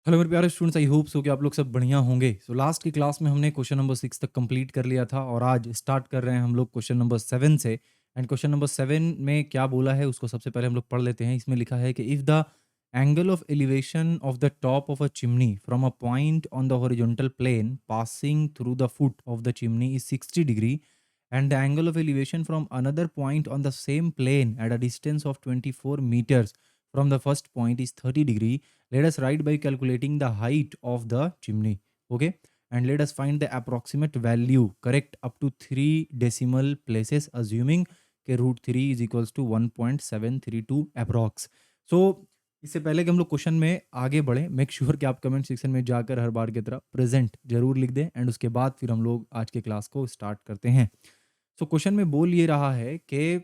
Hello मेरे प्यारे students, I hope so कि आप लोग सब बढ़िया होंगे। सो लास्ट की क्लास में हमने क्वेश्चन नंबर 6 तक कंप्लीट कर लिया था और आज स्टार्ट कर रहे हैं हम लोग क्वेश्चन नंबर 7 से। एंड क्वेश्चन नंबर 7 में क्या बोला है उसको सबसे पहले हम लोग पढ़ लेते हैं। इसमें लिखा है कि if the angle of elevation of the top of a chimney from a point on the horizontal plane passing through the foot of the chimney is 60 degree and the angle of elevation from another point on the same plane at a distance of 24 meters from the first point is 30 degree. Let us write by calculating the height of the chimney. Okay, and let us find the approximate value correct up to 3 decimal places, assuming कि √3 is equals to 1.732 approx. सो इससे पहले कि हम लोग question में आगे बढ़ें, मेक श्योर कि आप कमेंट सेक्शन में जाकर हर बार की तरह प्रेजेंट जरूर लिख दें। एंड उसके बाद फिर हम लोग आज के क्लास को स्टार्ट करते हैं। सो क्वेश्चन में बोल ये रहा है कि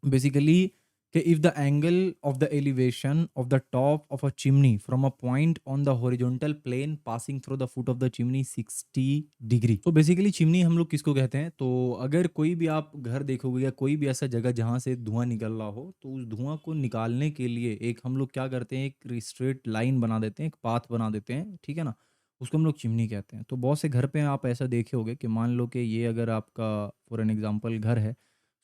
बेसिकली कि if the angle of the elevation of the top of a chimney from a point on the horizontal plane passing through the foot of the chimney 60 degree. तो बेसिकली चिमनी हम लोग किसको कहते हैं? तो अगर कोई भी आप घर देखोगे या कोई भी ऐसा जगह जहाँ से धुआं निकल रहा हो, तो उस धुआं को निकालने के लिए एक हम लोग क्या करते हैं, एक स्ट्रेट लाइन बना देते हैं, एक पाथ बना देते हैं, ठीक है ना? उसको हम लोग चिमनी कहते हैं। तो बहुत से घर पे आप ऐसा देखे होगे कि मान लो कि ये अगर आपका फॉर एन एग्जांपल घर है।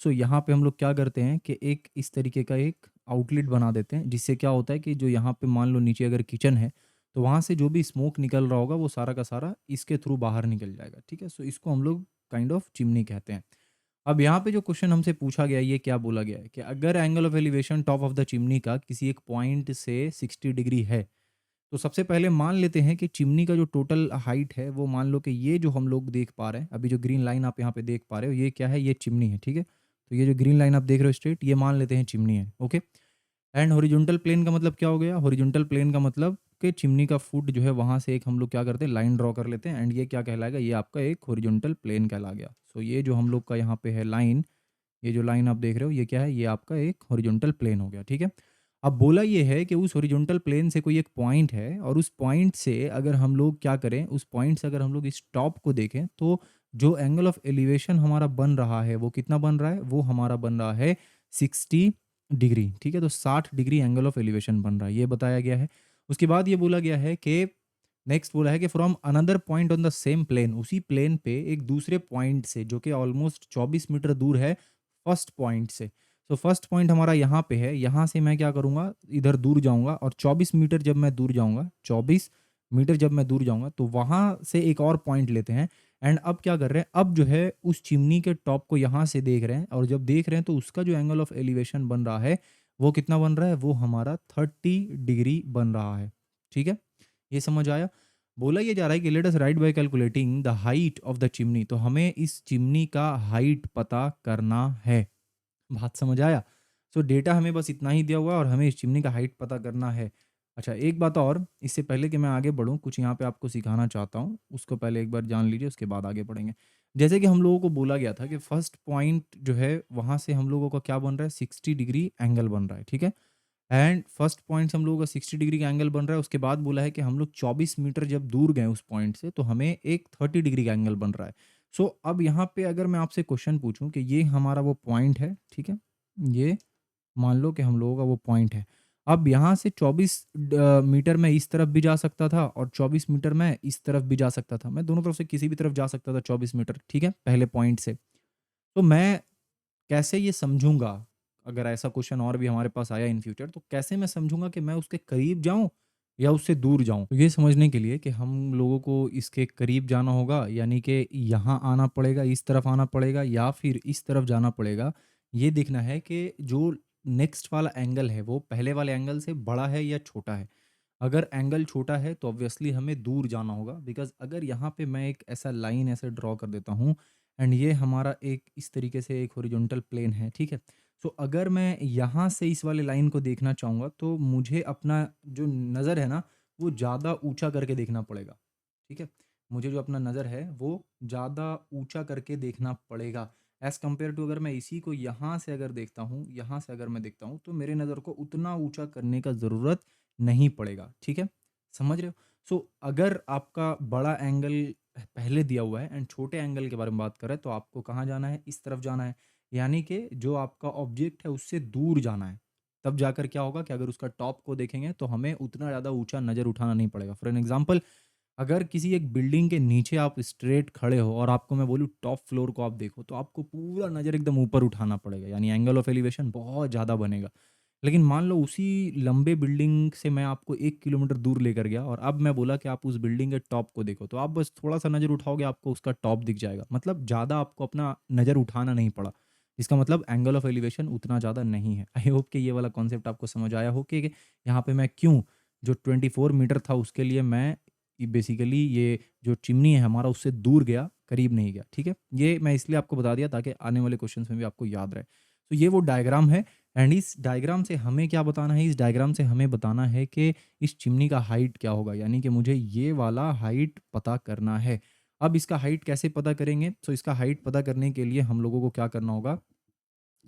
सो यहाँ पे हम लोग क्या करते हैं कि एक इस तरीके का एक आउटलेट बना देते हैं, जिससे क्या होता है कि जो यहाँ पे मान लो नीचे अगर किचन है, तो वहाँ से जो भी स्मोक निकल रहा होगा वो सारा का सारा इसके थ्रू बाहर निकल जाएगा। ठीक है, सो इसको हम लोग काइंड ऑफ चिमनी कहते हैं। अब यहाँ पे जो क्वेश्चन हमसे पूछा गया है, ये क्या बोला गया है कि अगर angle of elevation top of the chimney का किसी एक पॉइंट से 60 डिग्री है, तो सबसे पहले मान लेते हैं कि चिमनी का जो टोटल हाइट है वो मान लो कि ये जो हम लोग देख पा रहे हैं, अभी जो ग्रीन लाइन आप यहाँ पे देख पा रहे हो, ये क्या है? ये चिमनी है, ठीक है? तो ये जो ग्रीन लाइन आप देख रहे हो स्ट्रेट, ये मान लेते हैं चिमनी है, ओके? एंड हॉरिजॉन्टल प्लेन का मतलब क्या हो गया? हॉरिजॉन्टल प्लेन का मतलब कि चिमनी का फुट जो है वहाँ से एक हम लोग क्या करते हैं, लाइन ड्रॉ कर लेते हैं। एंड ये क्या कहलाएगा? ये आपका एक हॉरिजॉन्टल प्लेन कहला गया। सो ये जो हम लोग का यहाँ पे है लाइन, ये जो लाइन आप देख रहे हो ये क्या है? ये आपका एक हॉरिजॉन्टल प्लेन हो गया, ठीक है? अब बोला ये है कि उस हॉरिजॉन्टल प्लेन से कोई एक पॉइंट है और उस पॉइंट से अगर हम लोग क्या करें, उस पॉइंट से अगर हम लोग इस टॉप को देखें, तो जो एंगल ऑफ एलिवेशन हमारा बन रहा है वो कितना बन रहा है? वो हमारा बन रहा है 60 डिग्री, ठीक है? तो 60 डिग्री एंगल ऑफ एलिवेशन बन रहा है, ये बताया गया है। उसके बाद ये बोला गया है कि नेक्स्ट बोला है कि from another point on the same plane, उसी प्लेन पे एक दूसरे पॉइंट से जो कि ऑलमोस्ट 24 मीटर दूर है फर्स्ट पॉइंट से। तो फर्स्ट पॉइंट हमारा यहाँ पे है, यहाँ से मैं क्या करूँगा, इधर दूर जाऊँगा और 24 मीटर जब मैं दूर जाऊँगा, 24 मीटर जब मैं दूर जाऊँगा, तो वहाँ से एक और पॉइंट लेते हैं। एंड अब क्या कर रहे हैं, अब जो है उस चिमनी के टॉप को यहाँ से देख रहे हैं और जब देख रहे हैं तो उसका जो एंगल ऑफ एलिवेशन बन रहा है वो कितना बन रहा है? वो हमारा 30 डिग्री बन रहा है, ठीक है? ये समझ आया? बोला ये जा रहा है कि late us write by calculating the height of the chimney. तो हमें इस चिमनी का हाइट पता करना है। बात समझ आया? सो डेटा हमें बस इतना ही दिया हुआ है और हमें इस चिमनी का हाइट पता करना है। अच्छा, एक बात और, इससे पहले कि मैं आगे बढ़ूँ, कुछ यहाँ पे आपको सिखाना चाहता हूँ, उसको पहले एक बार जान लीजिए, उसके बाद आगे बढ़ेंगे। जैसे कि हम लोगों को बोला गया था कि फर्स्ट पॉइंट जो है, वहाँ से हम लोगों का क्या बन रहा है? 60 डिग्री एंगल बन रहा है, ठीक है? एंड फर्स्ट पॉइंट से हम लोगों का 60 डिग्री का एंगल बन रहा है। उसके बाद बोला है कि हम लोग 24 मीटर जब दूर गए उस पॉइंट से, तो हमें एक 30 डिग्री का एंगल बन रहा है। सो अब यहाँ पे अगर मैं आपसे क्वेश्चन पूछूं कि ये हमारा वो पॉइंट है, ठीक है? ये मान लो कि हम लोगों का वो पॉइंट है। अब यहाँ से 24 मीटर मैं इस तरफ भी जा सकता था और 24 मीटर मैं इस तरफ भी जा सकता था। मैं दोनों तरफ से किसी भी तरफ जा सकता था 24 मीटर, ठीक है? पहले पॉइंट से। तो मैं कैसे ये समझूँगा, अगर ऐसा क्वेश्चन और भी हमारे पास आया इन फ्यूचर, तो कैसे मैं समझूँगा कि मैं उसके करीब जाऊँ या उससे दूर जाऊँ? तो ये समझने के लिए कि हम लोगों को इसके करीब जाना होगा, यानी कि यहाँ आना पड़ेगा, इस तरफ आना पड़ेगा या फिर इस तरफ जाना पड़ेगा। ये देखना है कि जो नेक्स्ट वाला एंगल है वो पहले वाले एंगल से बड़ा है या छोटा है। अगर एंगल छोटा है तो ऑब्वियसली हमें दूर जाना होगा, बिकॉज़ अगर यहाँ पे मैं एक ऐसा लाइन ऐसे ड्रॉ कर देता हूँ एंड ये हमारा एक इस तरीके से एक हॉरिजॉन्टल प्लेन है, ठीक है? सो अगर मैं यहाँ से इस वाले लाइन को देखना चाहूँगा तो मुझे अपना जो नज़र है ना, वो ज़्यादा ऊँचा करके देखना पड़ेगा, ठीक है? मुझे जो अपना नज़र है वो ज़्यादा ऊँचा करके देखना पड़ेगा एज़ कम्पेयर टू अगर मैं इसी को यहाँ से अगर देखता हूँ, यहाँ से अगर मैं देखता हूँ, तो मेरे नज़र को उतना ऊँचा करने का ज़रूरत नहीं पड़ेगा, ठीक है? समझ रहे हो? सो अगर आपका बड़ा एंगल पहले दिया हुआ है एंड छोटे एंगल के बारे में बात करें, तो आपको कहाँ जाना है? इस तरफ जाना है। यानी कि जो आपका ऑब्जेक्ट है उससे दूर जाना है। तब जाकर क्या होगा कि अगर उसका टॉप को देखेंगे तो हमें उतना ज़्यादा ऊँचा नज़र उठाना नहीं पड़ेगा। फॉर एन एग्ज़ाम्पल, अगर किसी एक बिल्डिंग के नीचे आप स्ट्रेट खड़े हो और आपको मैं बोलूँ टॉप फ्लोर को आप देखो, तो आपको पूरा नज़र एकदम ऊपर उठाना पड़ेगा, यानी एंगल ऑफ एलिवेशन बहुत ज़्यादा बनेगा। लेकिन मान लो उसी लंबे बिल्डिंग से मैं आपको 1 किलोमीटर दूर लेकर गया और अब मैं बोला कि आप उस बिल्डिंग के टॉप को देखो, तो आप बस थोड़ा-सा नज़र उठाओगे, आपको उसका टॉप दिख जाएगा। मतलब ज़्यादा आपको अपना नज़र उठाना नहीं पड़ा। इसका मतलब एंगल ऑफ एलिवेशन उतना ज़्यादा नहीं है। आई होप कि ये वाला कॉन्सेप्ट आपको समझ आया हो कि यहाँ पे मैं क्यों जो 24 मीटर था उसके लिए मैं बेसिकली ये जो चिमनी है हमारा उससे दूर गया, करीब नहीं गया, ठीक है? ये मैं इसलिए आपको बता दिया ताकि आने वाले क्वेश्चंस में भी आपको याद रहे। तो ये वो डायग्राम है एंड इस डायग्राम से हमें क्या बताना है? इस डायग्राम से हमें बताना है कि इस चिमनी का हाइट क्या होगा? यानी कि मुझे ये वाला हाइट पता करना है। अब इसका हाइट कैसे पता करेंगे? सो इसका हाइट पता करने के लिए हम लोगों को क्या करना होगा?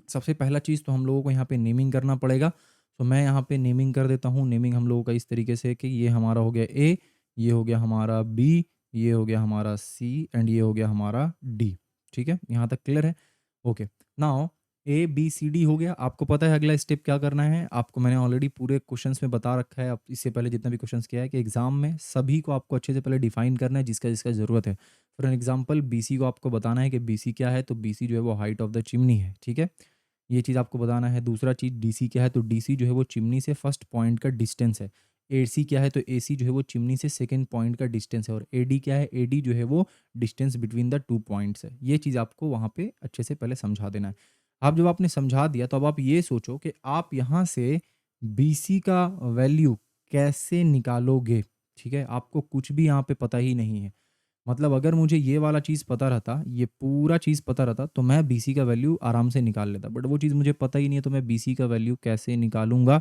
सबसे पहला चीज़ तो हम लोगों को यहाँ पे नेमिंग करना पड़ेगा। तो मैं यहाँ पे नेमिंग कर देता हूँ। नेमिंग हम लोगों का इस तरीके से कि ये हमारा हो गया ए, ये हो गया हमारा बी, ये हो गया हमारा सी एंड ये हो गया हमारा डी। ठीक है? यहाँ तक क्लियर है? ओके। नाउ ए, बी, सी, डी हो गया। आपको पता है अगला स्टेप क्या करना है? आपको मैंने ऑलरेडी पूरे क्वेश्चन्स में बता रखा है, अब इससे पहले जितना भी क्वेश्चन्स किया है कि एग्ज़ाम में सभी को आपको अच्छे से पहले डिफ़ाइन करना है जिसका-जिसका ज़रूरत है। फॉर एन एग्ज़ाम्पल बीसी को आपको बताना है कि बीसी क्या है? तो बीसी जो है वो हाइट ऑफ द चिमनी है। ठीक है? ये चीज़ आपको बताना है। दूसरा चीज़ डीसी क्या है? तो डीसी जो है वो चिमनी से फर्स्ट पॉइंट का डिस्टेंस है। एसी क्या है? तो एसी जो है वो चिमनी से सेकंड पॉइंट का डिस्टेंस है और एडी क्या है? एडी जो है वो डिस्टेंस बिटवीन द 2 पॉइंट्स है। ये चीज़ आपको वहाँ पे अच्छे से पहले समझा देना है। अब जब आपने समझा दिया तो अब आप ये सोचो कि आप यहाँ से बीसी का वैल्यू कैसे निकालोगे? ठीक है? आपको कुछ भी यहाँ पे पता ही नहीं है। मतलब अगर मुझे ये वाला चीज़ पता रहता, ये पूरा चीज़ पता रहता, तो मैं बीसी का वैल्यू आराम से निकाल लेता। बट वो चीज़ मुझे पता ही नहीं है, तो मैं बीसी का वैल्यू कैसे निकालूँगा?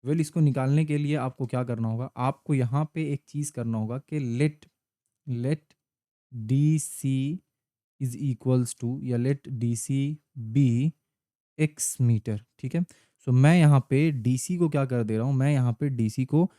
वेल इसको निकालने के लिए आपको क्या करना होगा? आपको यहाँ पे एक चीज़ करना होगा कि let let DC is equals to या let DC be X metre, ठीक है? सो मैं यहाँ पे डीसी को क्या कर दे रहा हूँ, मैं यहाँ पे डीसी को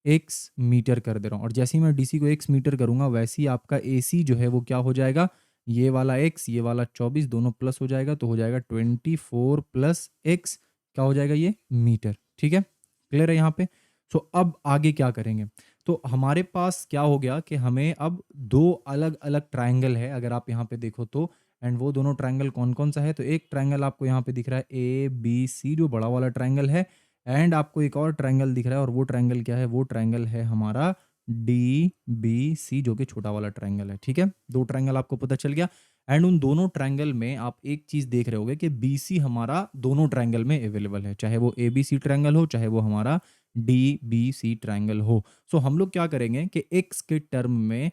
एक्स मीटर कर दे रहा हूँ और जैसे ही मैं डीसी को एक्स मीटर करूँगा वैसे ही आपका एसी जो है वो क्या हो जाएगा, ये वाला एक्स, ये वाला 24 दोनों प्लस हो जाएगा तो हो जाएगा 24 प्लस एक्स क्या हो जाएगा ये मीटर, ठीक है? क्लियर है यहाँ पे? सो अब आगे क्या करेंगे? तो हमारे पास क्या हो गया कि हमें अब 2 अलग-अलग ट्रायंगल है अगर आप यहाँ पे देखो तो एंड वो दोनों ट्रायंगल कौन-कौन सा है? तो एक ट्रायंगल आपको यहाँ पे दिख रहा है एबीसी जो बड़ा वाला ट्रायंगल है एंड आपको एक और ट्रायंगल दिख रहा है और वो ट्रायंगल क्या है? वो ट्रायंगल है हमारा डीबीसी जो कि छोटा वाला ट्रायंगल है, ठीक है? 2 ट्रायंगल आपको पता चल गया एंड उन दोनों ट्रायंगल में आप एक चीज़ देख रहे होंगे कि बीसी हमारा दोनों ट्रायंगल में अवेलेबल है, चाहे वो एबीसी ट्रायंगल हो, चाहे वो हमारा डीबीसी ट्रायंगल हो। सो हम लोग क्या करेंगे कि एक्स के टर्म में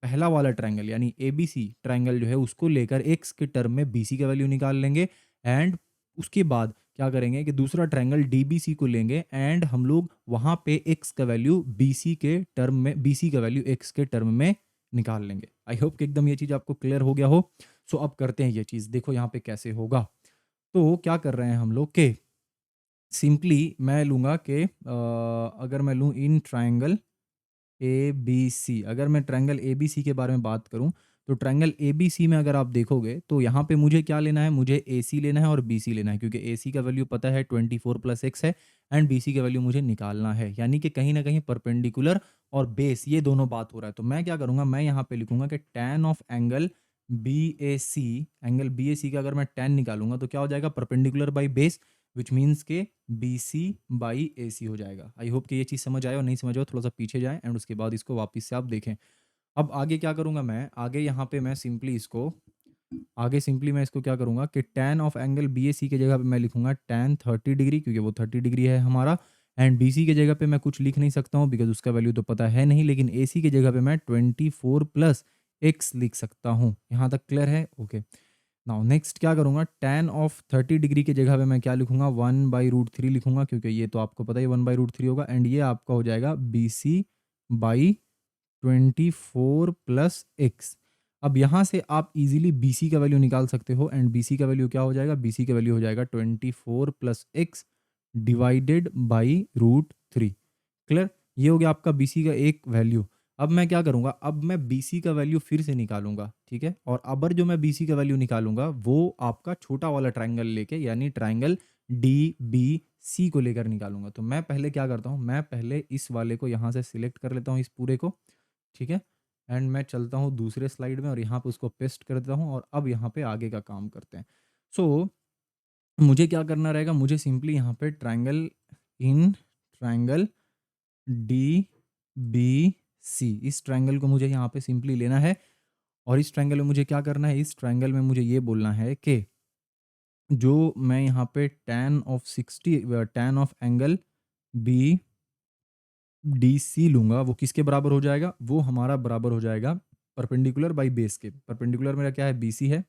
पहला वाला ट्रायंगल यानी एबीसी ट्रायंगल जो है उसको लेकर एक्स के टर्म में बीसी का वैल्यू निकाल लेंगे एंड उसके बाद क्या करेंगे कि दूसरा ट्रायंगल डीबीसी को लेंगे एंड हम लोग वहाँ पे एक्स का वैल्यू बीसी के टर्म में बीसी का वैल्यू एक्स के टर्म में निकाल लेंगे। आई होप कि एकदम ये चीज़ आपको क्लियर हो गया हो। सो अब करते हैं ये चीज़, देखो यहाँ पे कैसे होगा। तो क्या कर रहे हैं हम लोग के सिंपली मैं लूँगा कि अगर मैं लूँ इन ट्रायंगल एबीसी, अगर मैं ट्रायंगल एबीसी के बारे में बात करूँ, तो ट्रायंगल एबीसी में अगर आप देखोगे, तो यहाँ पे मुझे क्या लेना है? मुझे एसी लेना है और बीसी लेना है क्योंकि एसी का वैल्यू पता है 24 प्लस एक्स है एंड बीसी का वैल्यू मुझे निकालना है। यानी कि कहीं न कहीं परपेंडिकुलर और बेस ये दोनों बात हो रहा है। तो मैं क्या करूँगा? मैं यहाँ पे लिखूँगा कि टैन ऑफ एंगल बीएसी का अगर मैं टैन निकालूँगा, तो क्या हो जाएगा? Perpendicular by base which means के बीसी बाई एसी हो जाएगा। आई होप कि ये चीज़ समझ आए और नहीं समझ आए थोड़ा-सा पीछे जाएँ एंड उसके बाद इसको वापस से आप देखें। अब आगे क्या करूँगा मैं? आगे यहाँ पे मैं सिंपली मैं इसको क्या करूँगा कि टैन ऑफ एंगल बीएसी की जगह पे मैं लिखूँगा टैन 30 डिग्री क्योंकि वो 30 डिग्री है हमारा एंड बीसी की जगह पे मैं कुछ लिख नहीं सकता हूँ बिकॉज़ उसका वैल्यू तो पता है नहीं, लेकिन एसी की जगह पे मैं 24 प्लस एक्स लिख सकता हूँ। यहाँ तक क्लियर है? ओके। नाउ नेक्स्ट क्या करूँगा? टैन ऑफ 30 डिग्री की जगह पे मैं क्या लिखूँगा? 1/√3 लिखूँगा क्योंकि ये तो आपको पता ही 1/√3 होगा एंड ये आपका हो जाएगा बीसी बाई 24 प्लस एक्स। अब यहाँ से आप इजीली बीसी का वैल्यू निकाल सकते हो एंड बीसी का वैल्यू क्या हो जाएगा? बीसी का वैल्यू हो जाएगा 24 plus x divided by root three. Clear? ये हो गया आपका बीसी का एक वैल्यू। अब मैं क्या करूँगा? अब मैं बीसी का वैल्यू फिर से निकालूँगा, ठीक है? और अबर जो मैं बीसी का वैल्यू निकालूँगा वो आपका छोटा वाला ट्रायंगल लेके यानी ट्रायंगल डीबीसी सी को लेकर निकालूँगा। तो मैं पहले क्या करता हूँ, मैं पहले इस वाले को यहाँ से सिलेक्ट कर लेता हूँ इस पूरे को, ठीक है? एंड मैं चलता हूँ दूसरे स्लाइड में और यहाँ पे उसको पेस्ट कर देता हूँ और अब यहाँ पे आगे का काम करते हैं। सो मुझे क्या करना रहेगा, मुझे सिंपली यहाँ पे ट्रायंगल DBC, इस ट्रायंगल को मुझे यहाँ पे सिंपली लेना है और इस ट्रायंगल में मुझे क्या करना है, इस ट्रायंगल में मुझे ये बोलना है कि जो मैं यहाँ पे tan ऑफ एंगल BDC लूँगा वो किसके बराबर हो जाएगा, वो हमारा बराबर हो जाएगा परपेंडिकुलर बाई बेस के। परपेंडिकुलर मेरा क्या है, BC है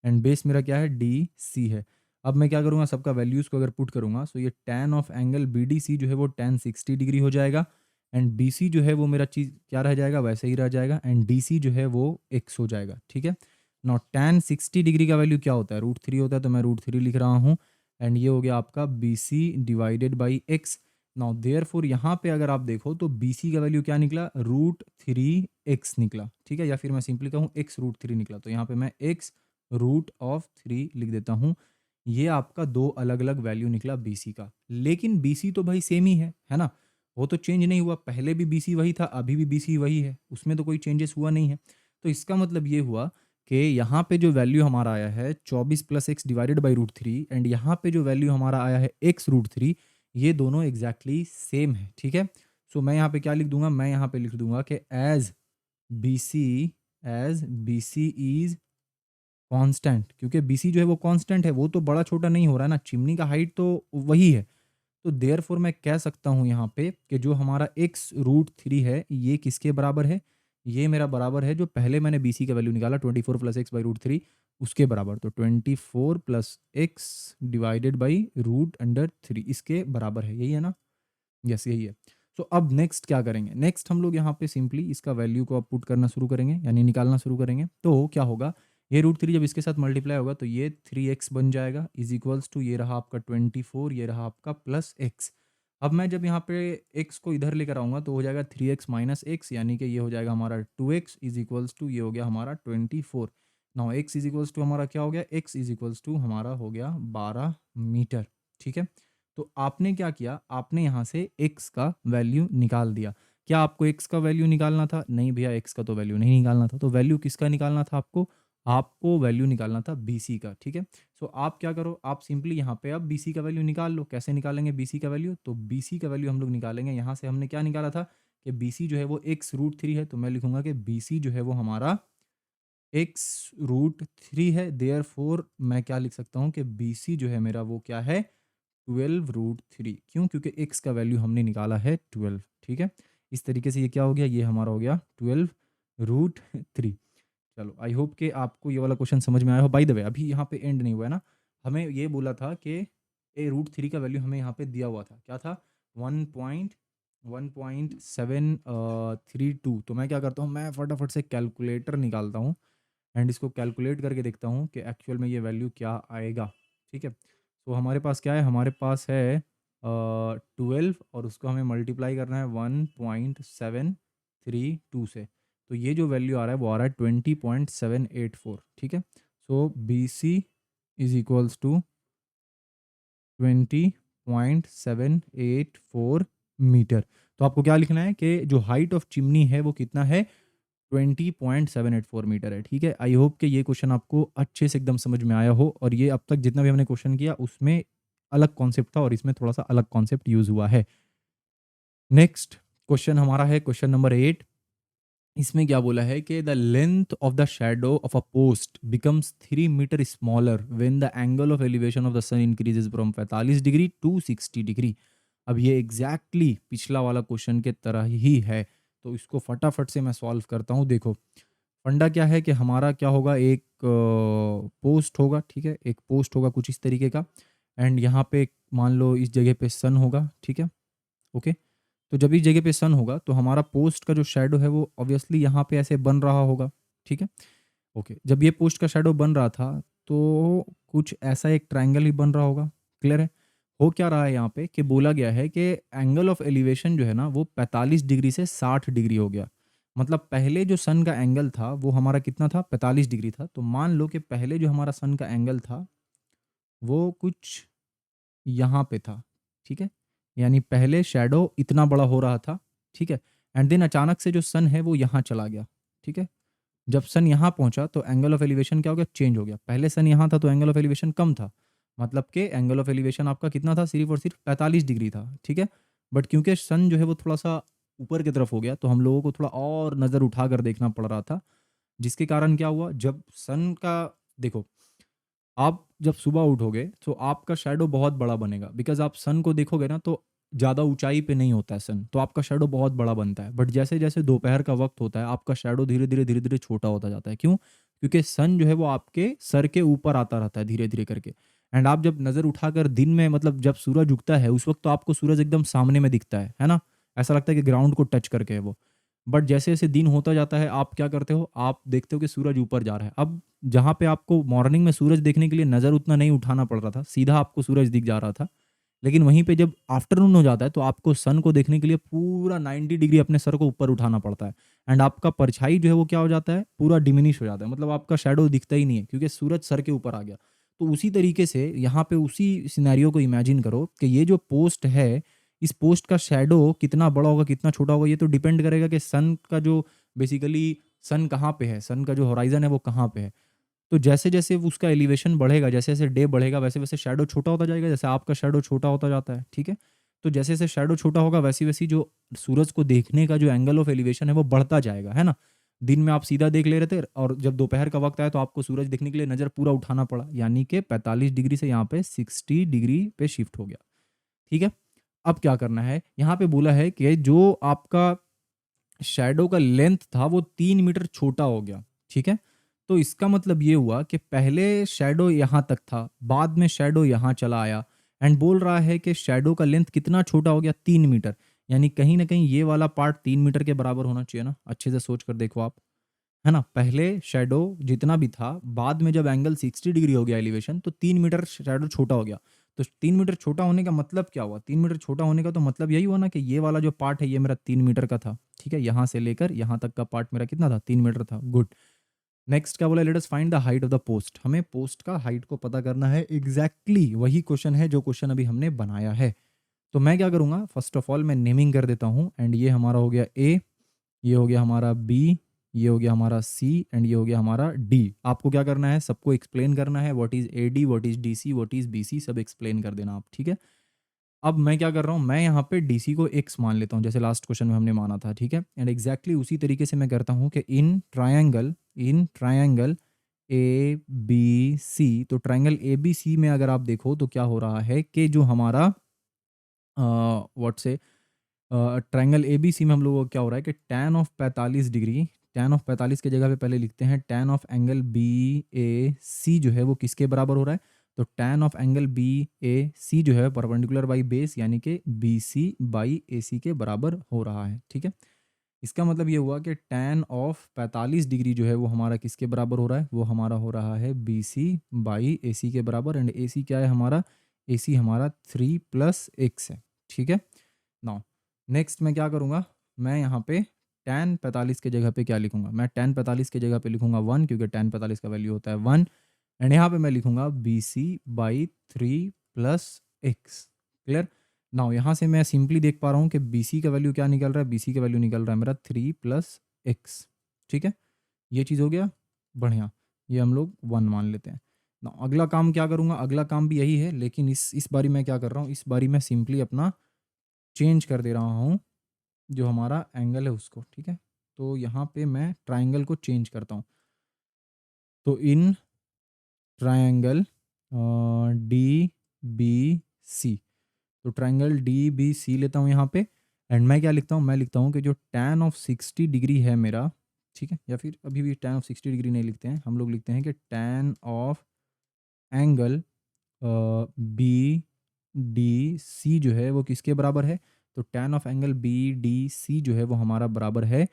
एंड बेस मेरा क्या है, DC है। अब मैं क्या करूँगा, सबका वैल्यूज़ को अगर पुट करूँगा तो ये tan ऑफ एंगल BDC जो है वो tan 60 डिग्री हो जाएगा एंड BC जो है वो मेरा चीज़ क्या रह जाएगा, वैसे ही रह जाएगा एंड DC जो है वो x हो जाएगा, ठीक है। नाउ tan 60 डिग्री का वैल्यू क्या होता है, √3 होता है, तो मैं √3 लिख रहा हूँ एंड ये हो गया आपका BC divided by x। Now therefore यहाँ पे अगर आप देखो तो BC का वैल्यू क्या निकला, √3x निकला, ठीक है, या फिर मैं सिंपली कहूँ x √3 निकला। तो यहाँ पे मैं x √3 लिख देता हूँ। ये आपका दो अलग अलग वैल्यू निकला BC का, लेकिन BC तो भाई सेम ही है ना, वो तो चेंज नहीं हुआ। पहले भी BC वही था, अभी भी BC वही है, उसमें तो कोई चेंजेस हुआ नहीं है। तो इसका मतलब ये हुआ कि यहाँ पे जो वैल्यू हमारा आया है 24 + x डिवाइडेड बाई √3 एंड यहाँ पे जो वैल्यू हमारा आया है x √3, ये दोनों एग्जैक्टली सेम है, ठीक है। सो मैं यहाँ पे क्या लिख दूंगा, मैं यहाँ पे लिख दूंगा कि एज BC इज कांस्टेंट, क्योंकि BC जो है वो कांस्टेंट है, वो तो बड़ा छोटा नहीं हो रहा है ना, चिमनी का हाइट तो वही है। तो देयरफॉर मैं कह सकता हूँ यहाँ पे कि जो हमारा x √3 है ये किसके बराबर है, ये मेरा बराबर है जो पहले मैंने BC का वैल्यू निकाला 24 + x बाई √3 उसके बराबर। तो 24 + x डिवाइडेड बाई √3 इसके बराबर है, यही है ना, यस यही है। सो अब नेक्स्ट क्या करेंगे, नेक्स्ट हम लोग यहाँ पे सिंपली इसका वैल्यू को अब पुट करना शुरू करेंगे, यानी निकालना शुरू करेंगे। तो क्या होगा, ये √3 जब इसके साथ मल्टीप्लाई होगा तो ये 3x बन जाएगा इज इक्वल्स टू ये रहा आपका 24, ये रहा आपका प्लस x। अब मैं जब यहाँ पे x को इधर लेकर आऊँगा तो हो जाएगा 3x माइनस x, यानी कि ये हो जाएगा हमारा 2x इज इक्वल्स टू ये हो गया हमारा 24। Now x is equals to हमारा क्या हो गया, x इज इक्वल्स टू हमारा हो गया 12 मीटर, ठीक है। तो आपने क्या किया, आपने यहाँ से x का वैल्यू निकाल दिया। क्या आपको x का वैल्यू निकालना था, नहीं भैया x का तो वैल्यू नहीं निकालना था, तो वैल्यू किसका निकालना था आपको, आपको वैल्यू निकालना था BC का, ठीक है। सो आप क्या करो, आप सिंपली यहाँ पे अब BC का वैल्यू निकाल लो। कैसे निकालेंगे BC का वैल्यू, तो BC का वैल्यू हम लोग निकालेंगे, यहाँ से हमने क्या निकाला था कि BC जो है वो x √3 है, तो मैं लिखूंगा कि BC जो है वो हमारा x √3 है। देयरफॉर मैं क्या लिख सकता हूँ कि BC जो है मेरा वो क्या है, 12 √3। क्यों, क्योंकि x का वैल्यू हमने निकाला है 12, ठीक है। इस तरीके से ये क्या हो गया, ये हमारा हो गया 12 √3। चलो आई होप कि आपको ये वाला क्वेश्चन समझ में आया हो। बाय द वे अभी यहाँ पे एंड नहीं हुआ है ना, हमें ये बोला था कि ए √3 का वैल्यू हमें यहाँ पे दिया हुआ था, क्या था, 1.732। तो मैं क्या करता हूँ, मैं फटाफट से कैलकुलेटर निकालता हूँ एंड इसको कैलकुलेट करके देखता हूँ कि एक्चुअल में ये वैल्यू क्या आएगा, ठीक है। तो हमारे पास क्या है, हमारे पास है 12 और उसको हमें मल्टीप्लाई करना है 1.732 से। तो ये जो वैल्यू आ रहा है वो आ रहा है 20.784, ठीक है। So BC is equals to 20.784 metre. तो आपको क्या लिखना है कि जो हाइट ऑफ चिमनी है वो कितना है, 20.784 मीटर है, ठीक है। आई होप कि ये क्वेश्चन आपको अच्छे से एकदम समझ में आया हो और ये अब तक जितना भी हमने क्वेश्चन किया उसमें अलग कॉन्सेप्ट था और इसमें थोड़ा सा अलग कॉन्सेप्ट यूज हुआ है। नेक्स्ट क्वेश्चन हमारा है क्वेश्चन नंबर 8। इसमें क्या बोला है कि the length of the shadow of a post becomes 3 metre smaller when the angle of elevation of the sun increases from 45 degree to 60 degree. अब ये एग्जैक्टली पिछला वाला क्वेश्चन के तरह ही है, तो इसको फटाफट से मैं सॉल्व करता हूँ। देखो फंडा क्या है कि हमारा क्या होगा, एक पोस्ट होगा, ठीक है, एक पोस्ट होगा कुछ इस तरीके का एंड यहाँ पे मान लो इस जगह पे सन होगा, ठीक है, ओके। तो जब इस जगह पे सन होगा तो हमारा पोस्ट का जो शैडो है वो ऑब्वियसली यहाँ पे ऐसे बन रहा होगा, ठीक है, ओके। जब ये पोस्ट का शैडो बन रहा था तो कुछ ऐसा एक ट्रायंगल ही बन रहा होगा, क्लियर है। हो क्या रहा है यहाँ पे कि बोला गया है कि एंगल ऑफ एलिवेशन जो है ना वो 45 डिग्री से 60 डिग्री हो गया। मतलब पहले जो सन का एंगल था वो हमारा कितना था, 45 डिग्री था। तो मान लो कि पहले जो हमारा सन का एंगल था वो कुछ यहाँ पे था, ठीक है? यानी पहले शैडो इतना बड़ा हो रहा था, ठीक है? एंड देन अचानक से जो सन है वो यहाँ चला गया, ठीक है? जब सन यहाँ पहुँचा तो एंगल ऑफ एलिवेशन क्या हो गया? चेंज हो गया। पहले सन यहाँ था तो एंगल ऑफ एलिवेशन कम था। मतलब कि एंगल ऑफ एलिवेशन आपका कितना था? सिर्फ़ और सिर्फ़ 45 डिग्री था, ठीक है? बट क्योंकि सन जो है वो थोड़ा-सा ऊपर की तरफ हो गया तो हम लोगों को थोड़ा और नज़र उठाकर देखना पड़ रहा था। जिसके कारण क्या हुआ? जब सन का देखो, आप जब सुबह उठोगे तो आपका शैडो बहुत बड़ा बनेगा बिकॉज़ आप सन को देखोगे ना तो ज़्यादा ऊँचाई पे नहीं होता है सन, तो आपका शैडो बहुत बड़ा बनता है। बट जैसे-जैसे दोपहर का वक़्त होता है, आपका शैडो धीरे-धीरे, धीरे-धीरे छोटा होता जाता है। क्यों? क्योंकि सन जो है वो आपके सर के ऊपर आता रहता है धीरे-धीरे करके। एंड आप जब नज़र उठाकर दिन में मतलब जब सूरज उगता है, उस वक़्त तो आपको सूरज एकदम सामने में दिखता है ना? ऐसा लगता है कि ग्राउंड को टच करके है वो। बट जैसे-जैसे दिन होता जाता है, आप क्या करते हो? आप देखते हो कि सूरज ऊपर जा रहा है। अब जहाँ पे आपको मॉर्निंग में सूरज देखने के लिए नज़र उतना नहीं उठाना पड़ रहा था, सीधा आपको सूरज दिख जा रहा था। लेकिन वहीं पे जब आफ्टरनून हो जाता है, तो आपको सन को देखने के लिए पूरा 90 डिग्री अपने सर को ऊपर उठाना पड़ता है। एंड आपका परछाई जो है वो क्या हो जाता है? पूरा डिमिनिश हो जाता है। मतलब आपका शैडो दिखता ही नहीं है क्योंकि सूरज सर के ऊपर आ गया। तो उसी तरीके से यहाँ पे उसी सिनेरियो को इमेजिन करो कि ये जो पोस्ट है, इस पोस्ट का शैडो कितना बड़ा होगा, कितना छोटा होगा, ये तो डिपेंड करेगा कि सन का जो बेसिकली सन कहाँ पे है, सन का जो होराइज़न है वो कहाँ पे है। तो जैसे-जैसे वो उसका एलिवेशन बढ़ेगा, जैसे-जैसे डे बढ़ेगा, वैसे-वैसे शैडो छोटा होता जाएगा, जैसे आपका शैडो छोटा होता जाता है, ठीक है? तो जैसे-जैसे शैडो छोटा होगा, वैसी-वैसी जो सूरज को देखने का जो एंगल ऑफ एलिवेशन है, वो बढ़ता जाएगा, है ना? दिन में आप सीधा देख ले रहे थे और जब दोपहर का वक़्त आया, तो आपको सूरज देखने के लिए नज़र पूरा उठाना पड़ा, यानी कि 45 डिग्री से यहाँ पे 60 डिग्री पे शिफ्ट हो गया, ठीक है? अब क्या करना है? यहाँ पे बोला है कि जो आपका शैडो का लेंथ था वो 3 मीटर छोटा हो गया, ठीक है? तो इसका मतलब ये हुआ कि पहले शैडो यहाँ तक था, बाद में शैडो यहाँ चला आया एंड बोल रहा है कि शैडो का लेंथ कितना छोटा हो गया 3 मीटर। यानी कहीं न कहीं ये वाला पार्ट 3 मीटर के बराबर होना चाहिए ना? अच्छे से सोच कर देखो आप। है ना? पहले शैडो जितना भी था, बाद में जब एंगल 60 डिग्री हो गया एलिवेशन तो 3 मीटर शैडो छोटा हो गया। तो 3 मीटर छोटा होने का मतलब क्या हुआ? 3 मीटर छोटा होने का तो मतलब यही हुआ ना कि ये वाला जो पार्ट है ये मेरा 3 मीटर का था, ठीक है? यहाँ से लेकर यहाँ तक का पार्ट मेरा कितना था? 3 मीटर था, गुड। नेक्स्ट क्या बोला? Let us find the height of the post. हमें पोस्ट का हाइट को पता करना है, एग्ज़ैक्टली वही क्वेश्चन है जो क्वेश्चन अभी हमने बनाया है। तो मैं क्या करूँगा? फर्स्ट ऑफ ऑल मैं नेमिंग कर देता हूँ एंड ये हमारा हो गया ए, ये हो गया हमारा बी, ये हो गया हमारा सी एंड ये हो गया हमारा डी। आपको क्या करना है? सबको एक्सप्लेन करना है, what is AD, what is DC, what is BC, सब एक्सप्लेन कर देना आप, ठीक है? अब मैं क्या कर रहा हूँ? मैं यहाँ पे डीसी को एक्स मान लेता हूँ, जैसे लास्ट क्वेश्चन में हमने माना था, ठीक है? एंड एग्ज़ैक्टली उसी तरीके से मैं करता हूँ कि इन ट्रायंगल एबीसी, तो ट्रायंगल एबीसी में अगर आप देखो तो क्या हो रहा है कि जो हमारा व्हाट से ट्रायंगल एबीसी में हम लोगों को क्या हो रहा है कि tan of 45 degree, tan of 45 की जगह पे पहले लिखते हैं टैन ऑफ एंगल बी ए सी जो है वो किसके बराबर हो रहा है? तो टैन ऑफ एंगल बी ए सी जो है परपेंडिकुलर बाई बेस यानी कि बी सी बाई ए सी के बराबर हो रहा है, ठीक है? इसका मतलब ये हुआ कि टैन ऑफ 45 डिग्री जो है वो हमारा किसके बराबर हो रहा है? वो हमारा हो रहा है बी सी बाई ए सी के बराबर एंड ए सी क्या है हमारा? ए सी हमारा 3 प्लस एक्स है, ठीक है? नाउ नेक्स्ट मैं क्या करूँगा? मैं यहाँ पे टैन 45 की जगह पे क्या लिखूँगा? मैं टैन 45 की जगह पे लिखूँगा 1 क्योंकि टैन 45 का वैल्यू होता है 1 एंड यहाँ पे मैं लिखूँगा BC by 3 plus x. Clear? Now यहाँ से मैं सिंपली देख पा रहा हूँ कि बीसी का वैल्यू क्या निकल रहा है? बीसी का वैल्यू निकल रहा है मेरा 3 प्लस एक्स। ठीक है? ये चीज़ हो गया? बढ़िया। ये हम लोग 1 मान लेते हैं। नाउ अगला काम क्या करूँगा? अगला काम भी यही है लेकिन इस बारी मैं क्या कर रहा हूँ? इस बारी मैं सिंपली अपना चेंज कर दे रहा हूँ, जो हमारा एंगल है उसको, ठीक है? तो यहाँ पे मैं ट्रायंगल को चेंज करता हूँ। तो in triangle D B C, तो ट्रायंगल डी बी सी लेता हूँ यहाँ पे एंड मैं क्या लिखता हूँ? मैं लिखता हूँ कि जो टैन ऑफ 60 डिग्री है मेरा, ठीक है? या फिर अभी भी टैन ऑफ 60 डिग्री नहीं लिखते हैं, हम लोग लिखते हैं कि tan of angle B D C जो है वो किसके बराबर है? तो tan of angle B D C जो है वो हमारा बराबर है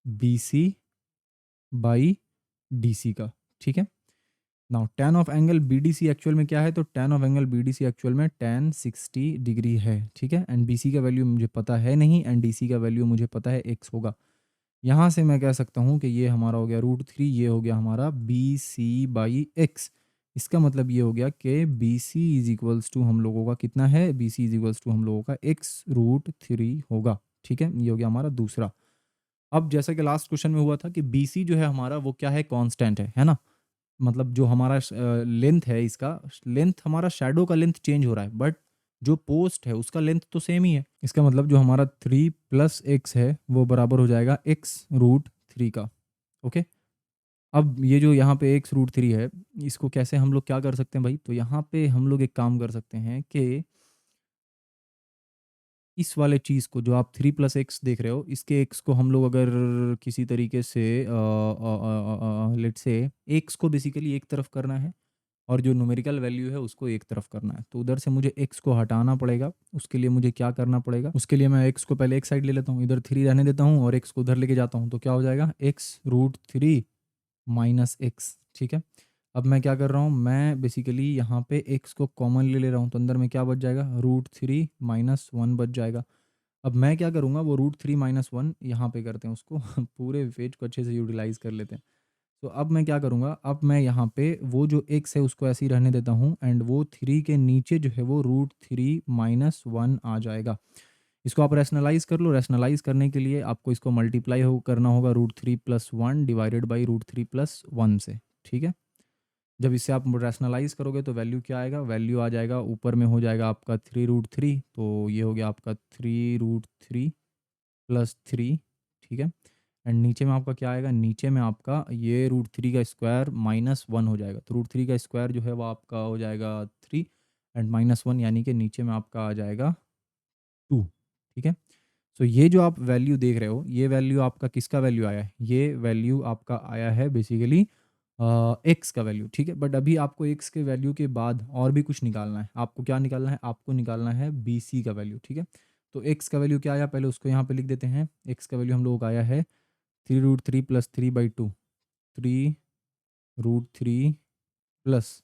B C by D C का, ठीक है? Now tan of angle B D C actual में क्या है? तो tan of angle B D C actual में टैन 60 डिग्री है, ठीक है? एंड बी सी का वैल्यू मुझे पता है नहीं एंड डी सी का वैल्यू मुझे पता है एक्स होगा। यहाँ से मैं कह सकता हूँ कि ये हमारा हो गया √3, ये हो गया हमारा बी सी बाई एक्स इसका मतलब ये हो गया कि B C is equals to हम लोगों का कितना है, B C is equals to हम लोगों का x√3 होगा। ठीक है, ये हो गया हमारा दूसरा। अब जैसा कि लास्ट क्वेश्चन में हुआ था कि बी सी जो है हमारा वो क्या है, कांस्टेंट है ना। मतलब जो हमारा लेंथ है, इसका लेंथ हमारा शैडो का लेंथ चेंज हो रहा है, बट जो पोस्ट है उसका लेंथ तो सेम ही है। इसका मतलब जो हमारा 3 + x है वो बराबर हो जाएगा x√3 का। ओके, अब ये जो यहाँ पे x√3 है, इसको कैसे हम लोग क्या कर सकते हैं भाई, तो यहाँ पे हम लोग एक काम कर सकते हैं कि इस वाले चीज़ को, जो आप 3 + x देख रहे हो, इसके x को हम लोग अगर किसी तरीके से लेट्स से x को बेसिकली एक तरफ करना है और जो न्यूमेरिकल वैल्यू है उसको एक तरफ करना है, तो उधर से मुझे x को हटाना पड़ेगा। उसके लिए मुझे क्या करना पड़ेगा, उसके लिए मैं x को पहले एक साइड ले लेता हूँ, इधर 3 रहने देता हूँ और x को उधर लेके जाता हूँ, तो क्या हो जाएगा x√3 माइनस एक्स। ठीक है, अब मैं क्या कर रहा हूँ, मैं बेसिकली यहाँ पे x को कॉमन ले ले रहा हूँ, तो अंदर में क्या बच जाएगा, √3 माइनस 1 बच जाएगा। अब मैं क्या करूँगा, वो √3 माइनस 1 यहाँ पे करते हैं उसको पूरे पेज को अच्छे से यूटिलाइज कर लेते हैं। तो अब मैं क्या करूँगा, अब मैं यहाँ पे वो जो x है उसको ऐसे ही रहने देता हूँ एंड वो 3 के नीचे जो है वो √3 माइनस 1 आ जाएगा। इसको आप रैशनलाइज़ कर लो। रैशनलाइज़ करने के लिए आपको इसको मल्टीप्लाई हो करना होगा √3 + 1 डिवाइडेड बाई √3 + 1 से। ठीक है, जब इसे आप रैशनलाइज़ करोगे तो वैल्यू क्या आएगा, वैल्यू आ जाएगा ऊपर में हो जाएगा आपका 3√3, तो ये हो गया आपका 3√3 + 3। ठीक है, एंड नीचे में आपका क्या आएगा, नीचे में आपका ये √3 का स्क्वायर माइनस 1 हो जाएगा, तो √3 का स्क्वायर जो है वो आपका हो जाएगा 3 एंड माइनस 1, यानी कि नीचे में आपका आ जाएगा 2। ठीक है, सो ये जो आप वैल्यू देख रहे हो, ये वैल्यू आपका किसका वैल्यू आया है, ये वैल्यू आपका आया है बेसिकली एक्स का वैल्यू। ठीक है, बट अभी आपको एक्स के वैल्यू के बाद और भी कुछ निकालना है। आपको क्या निकालना है, आपको निकालना है बी सी का वैल्यू। ठीक है, तो एक्स का वैल्यू क्या आया, पहले उसको यहाँ पे लिख देते हैं। एक्स का वैल्यू हम लोग का आया है 3√3 + 3/2, 3√3 प्लस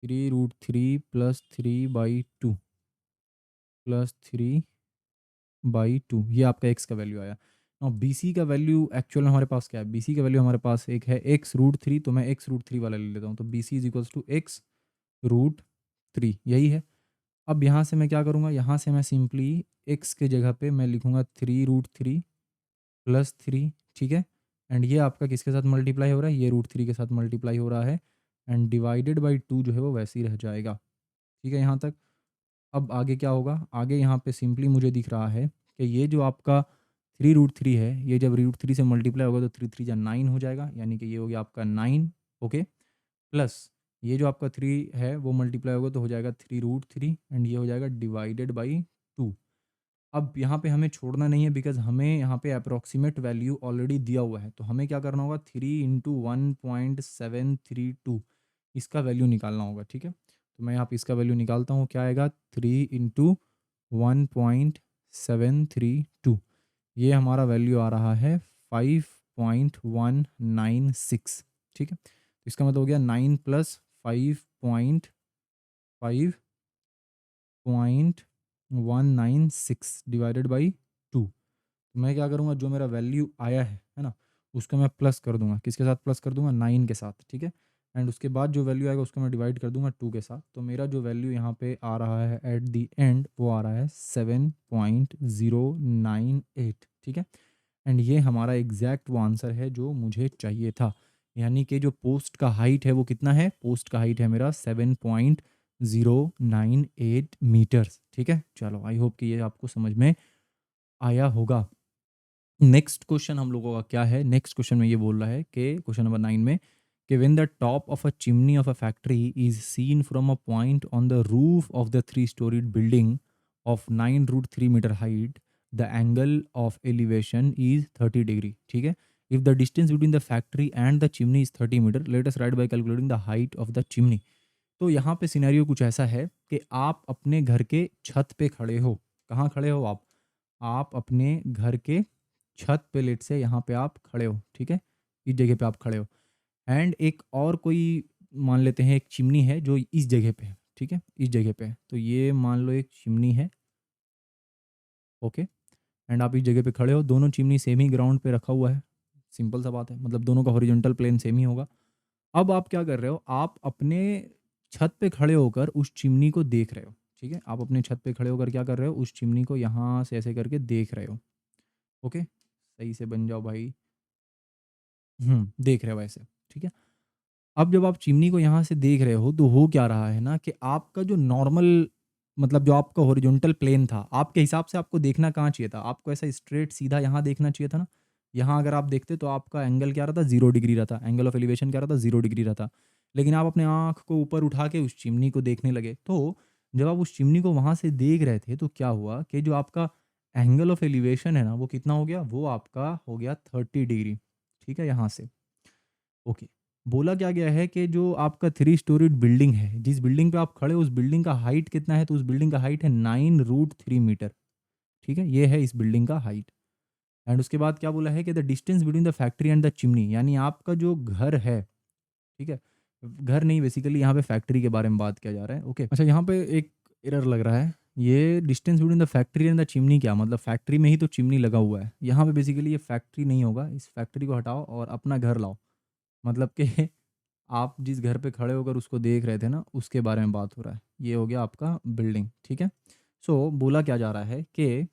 3√3 + 3/2 प्लस 3/2, ये आपका एक्स का वैल्यू आया। और बी सी का वैल्यू एक्चुअल में हमारे पास क्या है, बी सी का वैल्यू हमारे पास एक है x√3, तो मैं x√3 वाला ले लेता हूँ, तो B C is equals to x√3, यही है। अब यहाँ से मैं क्या करूँगा, यहाँ से मैं सिंपली x के जगह पे मैं लिखूँगा 3√3 + 3। ठीक है, एंड ये आपका किसके साथ मल्टीप्लाई हो रहा है, ये √3 के साथ मल्टीप्लाई हो रहा है एंड डिवाइडेड बाई 2 जो है वो वैसे ही रह जाएगा। ठीक है, यहाँ तक। अब आगे क्या होगा, आगे यहाँ पे सिंपली मुझे दिख रहा है कि ये जो आपका 3√3 है, ये जब √3 से मल्टीप्लाई होगा तो 3 3 जा 9 हो जाएगा, यानी कि ये हो गया आपका 9। ओके, प्लस ये जो आपका 3 है वो मल्टीप्लाई होगा तो हो जाएगा 3√3 एंड ये हो जाएगा डिवाइडेड बाई 2। अब यहाँ पे हमें छोड़ना नहीं है, बिकॉज हमें यहाँ पे अप्रोक्सीमेट वैल्यू ऑलरेडी दिया हुआ है, तो हमें क्या करना होगा, 3 × 1.732 इसका वैल्यू निकालना होगा। ठीक है, तो मैं यहाँ पे इसका वैल्यू निकालता हूँ, क्या आएगा 3 × 1.732, ये हमारा वैल्यू आ रहा है 5.196। ठीक है, तो इसका मतलब हो गया 9 + 5.196 डिवाइडेड बाई 2। मैं क्या करूँगा, जो मेरा वैल्यू आया है ना, उसको मैं प्लस कर दूंगा, किसके साथ प्लस कर दूंगा, 9 के साथ। ठीक है, एंड उसके बाद जो वैल्यू आएगा उसको मैं डिवाइड कर दूंगा 2 के साथ, तो मेरा जो वैल्यू यहाँ पे आ रहा है एट द एंड वो आ रहा है 7.098। ठीक है, एंड ये हमारा एग्जैक्ट वो आंसर है जो मुझे चाहिए था, यानी कि जो पोस्ट का हाइट है वो कितना है, पोस्ट का हाइट है मेरा 7.098 मीटर्स। ठीक है, चलो आई होप कि ये आपको समझ में आया होगा। नेक्स्ट क्वेश्चन हम लोगों का क्या है, नेक्स्ट क्वेश्चन में ये बोल रहा है कि क्वेश्चन नंबर 9 में कि when the top of a chimney of a factory is seen from a point on the roof of the 3 storeyed building of 9√3 metre height, the angle of elevation is 30 degree. ठीक है, if the distance between the factory and the chimney is 30 metre, let us write by calculating the height of the chimney. तो यहाँ पे scenario कुछ ऐसा है कि आप अपने घर के छत पे खड़े हो। कहाँ खड़े हो आप अपने घर के छत पे, लेट से यहाँ पे आप खड़े हो। ठीक है, इस जगह पे आप खड़े हो एंड एक और कोई मान लेते हैं एक चिमनी है जो इस जगह पे है। ठीक है, इस जगह पे है, तो ये मान लो एक चिमनी है। ओके, एंड आप इस जगह पे खड़े हो, दोनों चिमनी सेम ही ग्राउंड पे रखा हुआ है। सिंपल सा बात है, मतलब दोनों का हॉरिजॉन्टल प्लेन सेम ही होगा। अब आप क्या कर रहे हो, आप अपने छत पे खड़े होकर उस चिमनी को देख रहे हो, ठीक है? आप अपने छत पे खड़े होकर क्या कर रहे हो, उस चिमनी को यहाँ से ऐसे करके देख रहे हो, ओके? सही से बन जाओ भाई। देख रहे हो ऐसे, ठीक है? अब जब आप चिमनी को यहाँ से देख रहे हो, तो हो क्या रहा है ना कि आपका जो नॉर्मल मतलब जो आपका हॉरिजॉन्टल प्लेन था, आपके हिसाब से आपको देखना कहाँ चाहिए था? आपको ऐसा स्ट्रेट सीधा यहाँ देखना चाहिए था ना? यहाँ अगर आप देखते तो आपका एंगल क्या रहता? 0 डिग्री रहता। एंगल ऑफ एलिवेशन क्या रहता? 0 डिग्री रहता। लेकिन आप अपने आँख को ऊपर उठा के उस चिमनी को देखने लगे। तो जब आप उस चिमनी को वहाँ से देख रहे थे, तो क्या हुआ कि जो आपका एंगल ऑफ एलिवेशन है ना, वो कितना हो गया? वो आपका हो गया 30 डिग्री, ठीक है? यहाँ से। ओके। बोला क्या गया है कि जो आपका 3 स्टोरीड बिल्डिंग है, जिस बिल्डिंग पे आप खड़े हो उस बिल्डिंग का हाइट कितना है? तो उस बिल्डिंग का हाइट है 9√3 मीटर, ठीक है? ये है इस बिल्डिंग का हाइट। एंड उसके बाद क्या बोला है कि the distance between the factory and the chimney, यानी आपका जो घर है, ठीक है? घर नहीं, बेसिकली यहाँ पे फैक्ट्री के बारे में बात किया जा रहा है, ओके? अच्छा, यहाँ पे एक एरर लग रहा है। ये distance between the factory and the chimney क्या मतलब, फैक्ट्री में ही तो चिमनी लगा हुआ है। यहाँ पे बेसिकली ये फैक्ट्री नहीं होगा, इस फैक्ट्री को हटाओ और अपना घर लाओ। मतलब कि आप जिस घर पे खड़े होकर उसको देख रहे थे ना, उसके बारे में बात हो रहा है। ये हो गया आपका बिल्डिंग, ठीक है? सो बोला क्या जा रहा है कि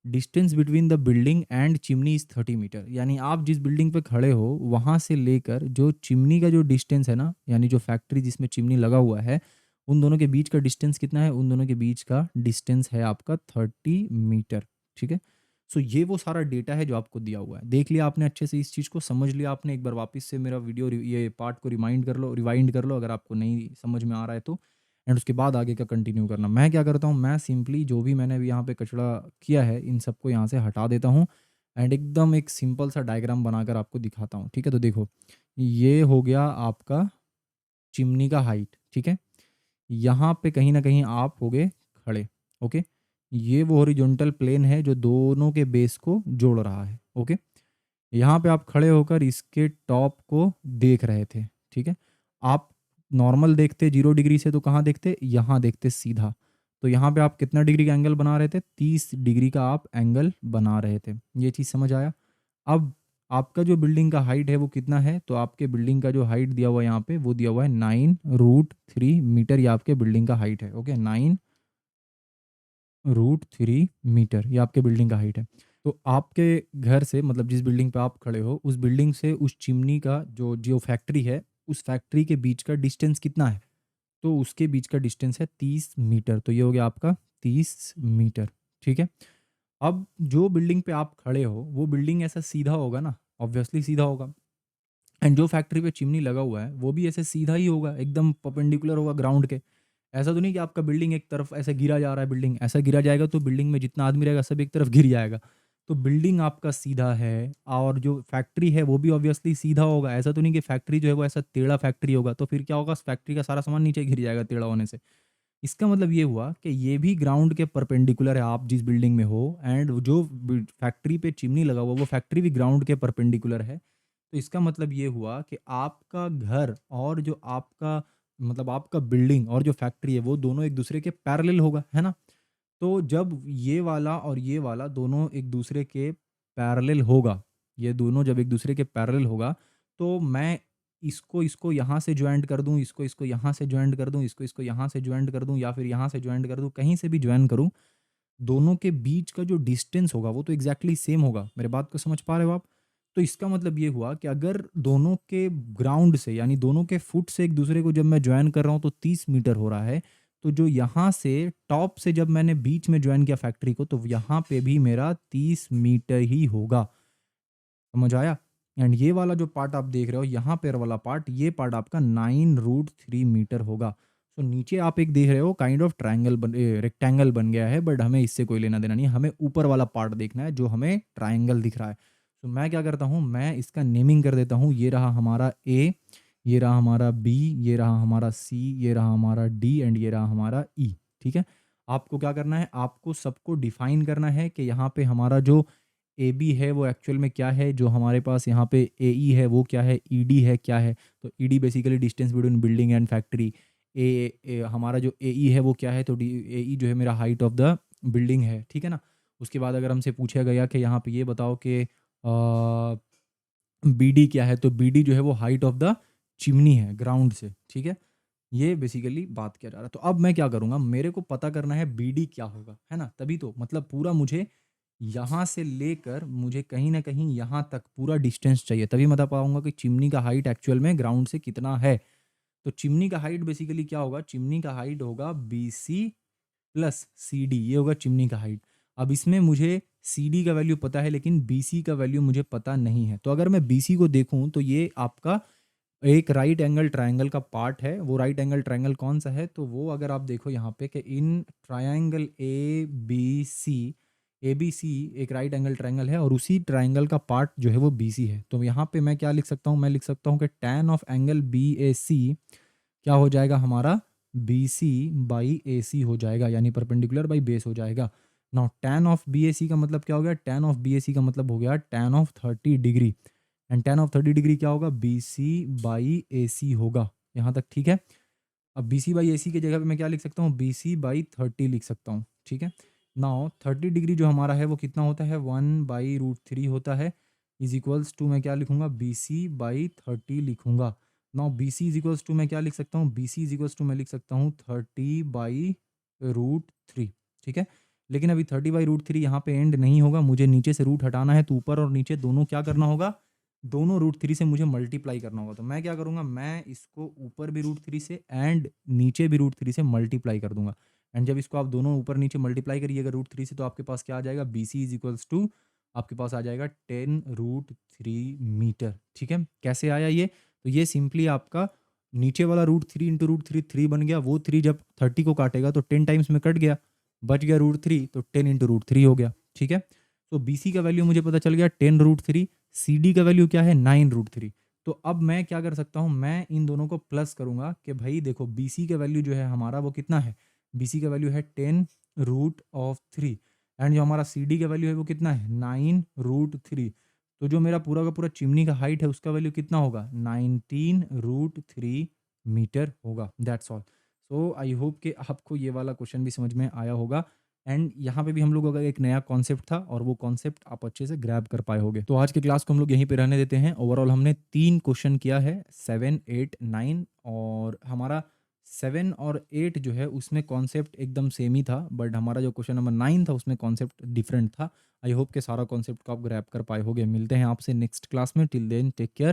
distance between the building and chimney is 30 metre, यानी आप जिस बिल्डिंग पे खड़े हो, वहाँ से लेकर जो चिमनी का जो डिस्टेंस है ना, यानी जो फैक्ट्री जिसमें चिमनी लगा हुआ है, उन दोनों के बीच का डिस्टेंस कितना है? उन दोनों के बीच का डिस्टेंस है आपका 30 मीटर, ठीक है? सो ये वो सारा डेटा है जो आपको दिया हुआ है। देख लिया आपने अच्छे से, इस चीज़ को समझ लिया आपने। एक बार वापस से मेरा वीडियो ये पार्ट को रिवाइंड कर लो अगर आपको नहीं समझ में आ रहा है तो। एंड उसके बाद आगे का कंटिन्यू करना। मैं क्या करता हूँ, मैं सिंपली जो भी मैंने अभी यहाँ पे कचरा किया है, इन सबको यहाँ से हटा देता हूँ एंड एकदम एक सिंपल सा डायग्राम बनाकर आपको दिखाता हूँ, ठीक है? तो देखो, ये हो गया आपका चिमनी का हाइट, ठीक है? यहाँ पे कहीं न कहीं आप होगे खड़े, ओके? ये वो हॉरिज़ॉन्टल प्लेन है जो दोनों के बेस को जोड़ रहा है, ओके? यहाँ पे आप खड़े होकर इसके टॉप को देख रहे थे, ठीक है? आप नॉर्मल देखते 0 डिग्री से तो कहाँ देखते? यहाँ देखते सीधा। तो यहाँ पे आप कितना डिग्री का एंगल बना रहे थे? 30 डिग्री का आप एंगल बना रहे थे। ये चीज़ समझ आया? अब आपका जो बिल्डिंग का हाइट है वो कितना है? तो आपके बिल्डिंग का जो हाइट दिया हुआ है यहाँ पे, वो दिया हुआ है 9√3 मीटर, ये आपके बिल्डिंग का हाइट है, ओके? 9√3 मीटर ये आपके बिल्डिंग का हाइट है। तो आपके घर से मतलब जिस बिल्डिंग पे आप खड़े हो, उस बिल्डिंग से उस चिमनी का जो जो फैक्ट्री है, उस फैक्ट्री के बीच का डिस्टेंस कितना है? तो उसके बीच का डिस्टेंस है 30 मीटर। तो ये हो गया आपका 30 मीटर, ठीक है? अब जो बिल्डिंग पे आप खड़े हो, वो बिल्डिंग ऐसा सीधा होगा ना, ऑब्वियसली सीधा होगा। एंड जो फैक्ट्री पे चिमनी लगा हुआ है, वो भी ऐसे सीधा ही होगा, एकदम परपेंडिकुलर होगा ग्राउंड के। ऐसा तो नहीं कि आपका बिल्डिंग एक तरफ ऐसे गिरा जा रहा है, बिल्डिंग ऐसा गिरा जाएगा तो बिल्डिंग में जितना आदमी रहेगा सब एक तरफ गिर जाएगा। तो बिल्डिंग आपका सीधा है और जो फैक्ट्री है वो भी ऑब्वियसली सीधा होगा। ऐसा तो नहीं कि फैक्ट्री जो है वो ऐसा टेढ़ा फैक्ट्री होगा, तो फिर क्या होगा, फैक्ट्री का सारा सामान नीचे गिर जाएगा टेढ़ा होने से। इसका मतलब ये हुआ कि ये भी ग्राउंड के परपेंडिकुलर है आप जिस बिल्डिंग में हो, एंड जो फैक्ट्री पे चिमनी लगा हुआ वो फैक्ट्री भी ग्राउंड के परपेंडिकुलर है। तो इसका मतलब ये हुआ कि आपका घर और जो आपका मतलब आपका बिल्डिंग और जो फैक्ट्री है वो दोनों एक दूसरे के पैरेलल होगा, है ना? तो जब ये वाला और ये वाला दोनों एक दूसरे के पैरेलल होगा, ये दोनों जब एक दूसरे के पैरेलल होगा, तो मैं इसको इसको यहाँ से जॉइंट कर दूँ, इसको इसको यहाँ से जॉइंट कर दूँ, इसको इसको यहाँ से जॉइंट कर दूँ या फिर यहाँ से जॉइंट कर दूँ, कहीं से भी जॉइन करूँ, दोनों के बीच का जो डिस्टेंस होगा वो तो एग्ज़ैक्टली सेम होगा। मेरे बात को समझ पा रहे हो आप? तो इसका मतलब ये हुआ कि अगर दोनों के ग्राउंड से यानी दोनों के फुट से एक दूसरे को जब मैं जॉइन कर रहा हूँ तो 30 मीटर हो रहा है। तो जो यहाँ से टॉप से जब मैंने बीच में जॉइन किया फैक्ट्री को, तो यहाँ पे भी मेरा 30 मीटर ही होगा। समझ आया? एंड ये वाला जो पार्ट आप देख रहे हो यहाँ पर वाला पार्ट, ये पार्ट आपका 9√3 मीटर होगा। तो नीचे आप एक देख रहे हो काइंड ऑफ रेक्टेंगल बन गया है, बट हमें इससे कोई लेना देना नहीं है। हमें ऊपर वाला पार्ट देखना है जो हमें ट्रायंगल दिख रहा है। तो मैं क्या करता हूँ, मैं इसका नेमिंग कर देता हूँ। ये रहा हमारा ए, ये रहा हमारा बी, ये रहा हमारा सी, ये रहा हमारा डी एंड ये रहा हमारा ई, ठीक है? आपको क्या करना है, आपको सबको डिफाइन करना है कि यहाँ पे हमारा जो ए बी है वो एक्चुअल में क्या है, जो हमारे पास यहाँ पे ए ई है वो क्या है, ई डी है क्या है। तो E D basically distance between building and factory. हमारा जो ए ई है वो क्या है, तो ए ई जो है मेरा हाइट ऑफ द बिल्डिंग है, ठीक है ना? उसके बाद अगर हमसे पूछा गया कि यहाँ पे ये बताओ कि बी डी क्या है, तो बी डी जो है वो हाइट ऑफ द चिमनी है ग्राउंड से, ठीक है? ये बेसिकली बात किया जा रहा है। तो अब मैं क्या करूँगा, मेरे को पता करना है बीडी क्या होगा, है ना? तभी तो मतलब पूरा मुझे यहाँ से लेकर मुझे कहीं न कहीं यहाँ तक पूरा डिस्टेंस चाहिए, तभी मैं बता पाऊँगा कि चिमनी का हाइट एक्चुअल में ग्राउंड से कितना है। तो चिमनी का हाइट बेसिकली क्या होगा, चिमनी का हाइट होगा बीसी प्लस सीडी, ये होगा चिमनी का हाइट। अब इसमें मुझे सीडी का वैल्यू पता है लेकिन बीसी का वैल्यू मुझे पता नहीं है। तो अगर मैं बीसी को देखूँ तो ये आपका एक राइट एंगल ट्रायंगल का पार्ट है। वो राइट एंगल ट्रायंगल कौन-सा है? तो वो अगर आप देखो यहाँ पे कि इन ट्रायंगल एबीसी एक राइट एंगल ट्रायंगल है और उसी ट्रायंगल का पार्ट जो है वो बीसी है। तो यहाँ पे मैं क्या लिख सकता हूँ? मैं लिख सकता हूँ कि टैन ऑफ एंगल बीएसी क्या हो जाएगा हमारा? बीसी बाई एसी हो जाएगा, यानी परपेंडिकुलर बाई बेस हो जाएगा। नाउ टैन ऑफ बीएसी का मतलब क्या हो गया? टैन ऑफ बीएसी का मतलब हो गया tan of 30 degree, and tan of 30 degree क्या होगा? बीसी बाई एसी होगा। यहाँ तक ठीक है? अब बीसी बाई एसी की जगह पे मैं क्या लिख सकता हूँ? बीसी बाई 30 लिख सकता हूँ, ठीक है? नाउ 30 डिग्री जो हमारा है वो कितना होता है? 1/√3 होता है, इज इक्वल्स टू मैं क्या लिखूंगा? बीसी बाई 30 लिखूंगा। Now BC is equals to मैं क्या लिख सकता हूँ? बीसी इज इक्वल्स टू मैं लिख सकता हूँ 30/√3, ठीक है? लेकिन अभी 30/√3 यहाँ पे एंड नहीं होगा, मुझे नीचे से रूट हटाना है, तो ऊपर और नीचे दोनों क्या करना होगा? दोनों √3 से मुझे मल्टीप्लाई करना होगा। तो मैं क्या करूँगा? मैं इसको ऊपर भी √3 से एंड नीचे भी √3 से मल्टीप्लाई कर दूंगा। एंड जब इसको आप दोनों ऊपर नीचे मल्टीप्लाई करिएगा √3 से, तो आपके पास क्या आ जाएगा? बीसी इज इक्वल्स टू आपके पास आ जाएगा 10√3 मीटर, ठीक है? कैसे आया ये? तो ये सिंपली आपका नीचे वाला √3 इंटू √3 3 बन गया। वो 3 जब 30 को काटेगा तो 10 टाइम्स में कट गया, बच गया √3, तो 10 इंटू √3 हो गया, ठीक है? तो बीसी का वैल्यू मुझे पता चल गया 10√3, सीडी का वैल्यू क्या है? 9√3। तो अब मैं क्या कर सकता हूँ? मैं इन दोनों को प्लस करूंगा कि भाई देखो बीसी का वैल्यू जो है हमारा वो कितना है? बीसी का वैल्यू है 10√3, एंड जो हमारा सीडी का वैल्यू है वो कितना है? 9√3। तो जो मेरा पूरा का पूरा चिमनी का हाइट है उसका वैल्यू कितना होगा? 19√3 मीटर होगा। That's all. So I hope कि आपको ये वाला क्वेश्चन भी समझ में आया होगा, एंड यहाँ पे भी हम लोग अगर एक नया कॉन्सेप्ट था और वो कॉन्सेप्ट आप अच्छे से ग्रैब कर पाए होगे। तो आज के क्लास को हम लोग यहीं पे रहने देते हैं। ओवरऑल हमने 3 क्वेश्चन किया है, 7, 8, 9, और हमारा 7 और 8 जो है उसमें कॉन्सेप्ट एकदम सेम ही था, बट हमारा जो क्वेश्चन नंबर 9 था उसमें कॉन्सेप्ट डिफरेंट था। आई होप कि सारा कॉन्सेप्ट को आप ग्रैब कर पाए होगे। मिलते हैं आपसे नेक्स्ट क्लास में। Till then take care.